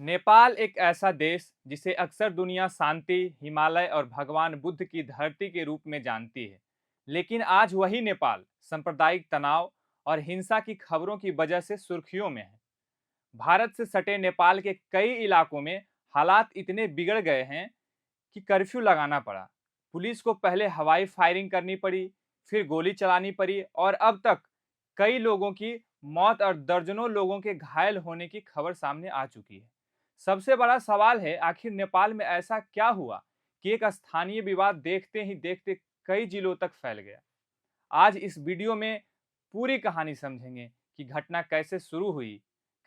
नेपाल एक ऐसा देश जिसे अक्सर दुनिया शांति, हिमालय और भगवान बुद्ध की धरती के रूप में जानती है। लेकिन आज वही नेपाल सांप्रदायिक तनाव और हिंसा की खबरों की वजह से सुर्खियों में है। भारत से सटे नेपाल के कई इलाकों में हालात इतने बिगड़ गए हैं कि कर्फ्यू लगाना पड़ा। पुलिस को पहले हवाई फायरिंग करनी पड़ी, फिर गोली चलानी पड़ी और अब तक कई लोगों की मौत और दर्जनों लोगों के घायल होने की खबर सामने आ चुकी है। सबसे बड़ा सवाल है, आखिर नेपाल में ऐसा क्या हुआ कि एक स्थानीय विवाद देखते ही देखते कई जिलों तक फैल गया। आज इस वीडियो में पूरी कहानी समझेंगे कि घटना कैसे शुरू हुई,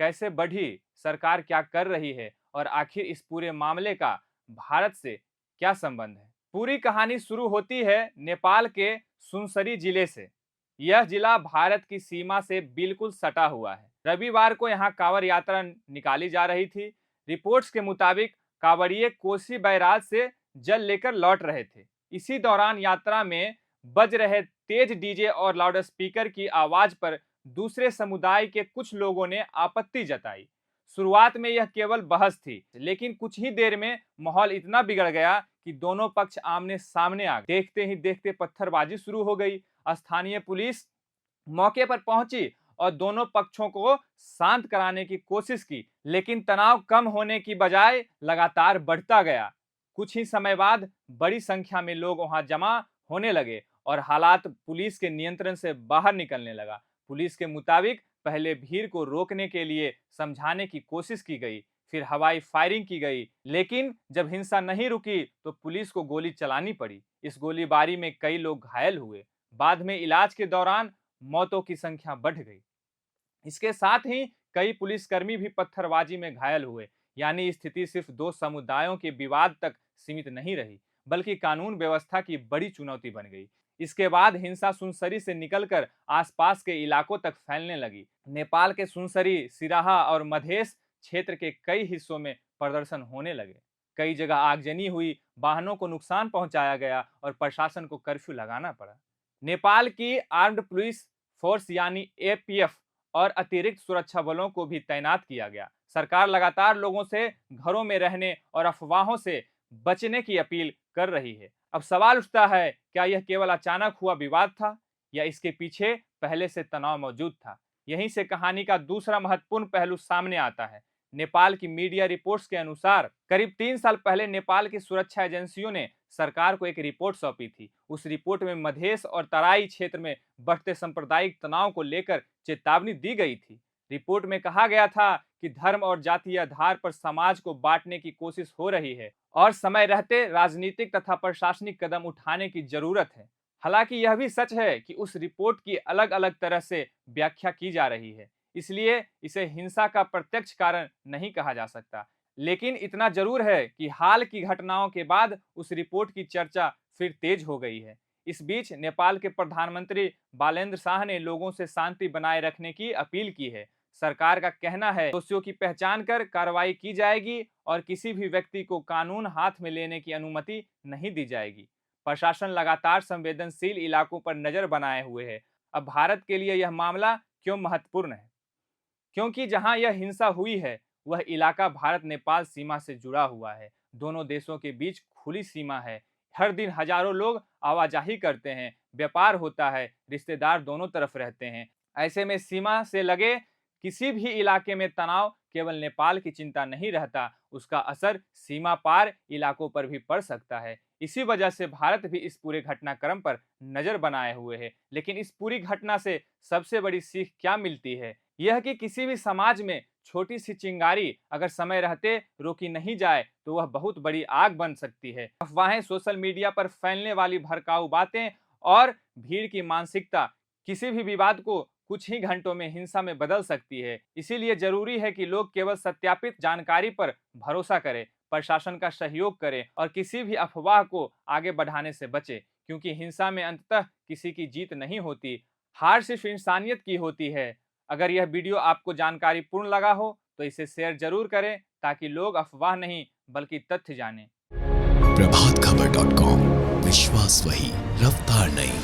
कैसे बढ़ी, सरकार क्या कर रही है और आखिर इस पूरे मामले का भारत से क्या संबंध है। पूरी कहानी शुरू होती है नेपाल के सुनसरी जिले से। यह जिला भारत की सीमा से बिल्कुल सटा हुआ है। रविवार को यहाँ कांवड़ यात्रा निकाली जा रही थी। रिपोर्ट्स के मुताबिक कांवड़िए कोसी बैराज से जल लेकर लौट रहे थे। इसी दौरान यात्रा में बज रहे तेज डीजे और लाउडस्पीकर की आवाज पर दूसरे समुदाय के कुछ लोगों ने आपत्ति जताई। शुरुआत में यह केवल बहस थी, लेकिन कुछ ही देर में माहौल इतना बिगड़ गया कि दोनों पक्ष आमने सामने आ गए। देखते ही देखते पत्थरबाजी शुरू हो गई। स्थानीय पुलिस मौके पर पहुंची और दोनों पक्षों को शांत कराने की कोशिश की, लेकिन तनाव कम होने की बजाय लगातार बढ़ता गया। कुछ ही समय बाद बड़ी संख्या में लोग वहां जमा होने लगे और हालात पुलिस के नियंत्रण से बाहर निकलने लगा। पुलिस के मुताबिक पहले भीड़ को रोकने के लिए समझाने की कोशिश की गई, फिर हवाई फायरिंग की गई, लेकिन जब हिंसा नहीं रुकी तो पुलिस को गोली चलानी पड़ी। इस गोलीबारी में कई लोग घायल हुए। बाद में इलाज के दौरान मौतों की संख्या बढ़ गई। इसके साथ ही कई पुलिसकर्मी भी पत्थरबाजी में घायल हुए। यानी स्थिति सिर्फ दो समुदायों के विवाद तक सीमित नहीं रही, बल्कि कानून व्यवस्था की बड़ी चुनौती बन गई। इसके बाद हिंसा सुनसरी से निकलकर आसपास के इलाकों तक फैलने लगी। नेपाल के सुनसरी, सिराहा और मधेश क्षेत्र के कई हिस्सों में प्रदर्शन होने लगे। कई जगह आगजनी हुई, वाहनों को नुकसान पहुंचाया गया और प्रशासन को कर्फ्यू लगाना पड़ा। नेपाल की आर्म्ड पुलिस फोर्स यानी एपीएफ और अतिरिक्त सुरक्षा बलों को भी तैनात किया गया। सरकार लगातार लोगों से घरों में रहने और अफवाहों से बचने की अपील कर रही है। अब सवाल उठता है, क्या यह केवल अचानक हुआ विवाद था या इसके पीछे पहले से तनाव मौजूद था? यहीं से कहानी का दूसरा महत्वपूर्ण पहलू सामने आता है। नेपाल की मीडिया रिपोर्ट्स के अनुसार करीब 3 साल पहले नेपाल की सुरक्षा एजेंसियों ने सरकार को एक रिपोर्ट सौंपी थी। उस रिपोर्ट में मधेश और तराई क्षेत्र में बढ़ते सांप्रदायिक तनाव को लेकर चेतावनी दी गई थी। रिपोर्ट में कहा गया था कि धर्म और जातीय आधार पर समाज को बांटने की कोशिश हो रही है और समय रहते राजनीतिक तथा प्रशासनिक कदम उठाने की जरूरत है। हालांकि यह भी सच है कि उस रिपोर्ट की अलग अलग तरह से व्याख्या की जा रही है, इसलिए इसे हिंसा का प्रत्यक्ष कारण नहीं कहा जा सकता। लेकिन इतना जरूर है कि हाल की घटनाओं के बाद उस रिपोर्ट की चर्चा फिर तेज हो गई है। इस बीच नेपाल के प्रधानमंत्री बालेन्द्र शाह ने लोगों से शांति बनाए रखने की अपील की है। सरकार का कहना है दोषियों की पहचान कर कार्रवाई की जाएगी और किसी भी व्यक्ति को कानून हाथ में लेने की अनुमति नहीं दी जाएगी। प्रशासन लगातार संवेदनशील इलाकों पर नजर बनाए हुए है। अब भारत के लिए यह मामला क्यों महत्वपूर्ण है? क्योंकि जहां यह हिंसा हुई है वह इलाका भारत नेपाल सीमा से जुड़ा हुआ है। दोनों देशों के बीच खुली सीमा है। हर दिन हजारों लोग आवाजाही करते हैं, व्यापार होता है, रिश्तेदार दोनों तरफ रहते हैं। ऐसे में सीमा से लगे किसी भी इलाके में तनाव केवल नेपाल की चिंता नहीं रहता, उसका असर सीमा पार इलाकों पर भी पड़ सकता है। इसी वजह से भारत भी इस पूरे घटनाक्रम पर नजर बनाए हुए है। लेकिन इस पूरी घटना से सबसे बड़ी सीख क्या मिलती है? यह कि किसी भी समाज में छोटी सी चिंगारी अगर समय रहते रोकी नहीं जाए तो वह बहुत बड़ी आग बन सकती है। अफवाहें, सोशल मीडिया पर फैलने वाली भड़काऊ बातें और भीड़ की मानसिकता किसी भी विवाद को कुछ ही घंटों में हिंसा में बदल सकती है। इसीलिए जरूरी है कि लोग केवल सत्यापित जानकारी पर भरोसा करें, प्रशासन का सहयोग करें और किसी भी अफवाह को आगे बढ़ाने से बचें, क्योंकि हिंसा में अंततः किसी की जीत नहीं होती, हार सिर्फ इंसानियत की होती है। अगर यह वीडियो आपको जानकारी पूर्ण लगा हो तो इसे शेयर जरूर करें ताकि लोग अफवाह नहीं बल्कि तथ्य जानें। प्रभात खबर .com, विश्वास वही, रफ्तार नहीं।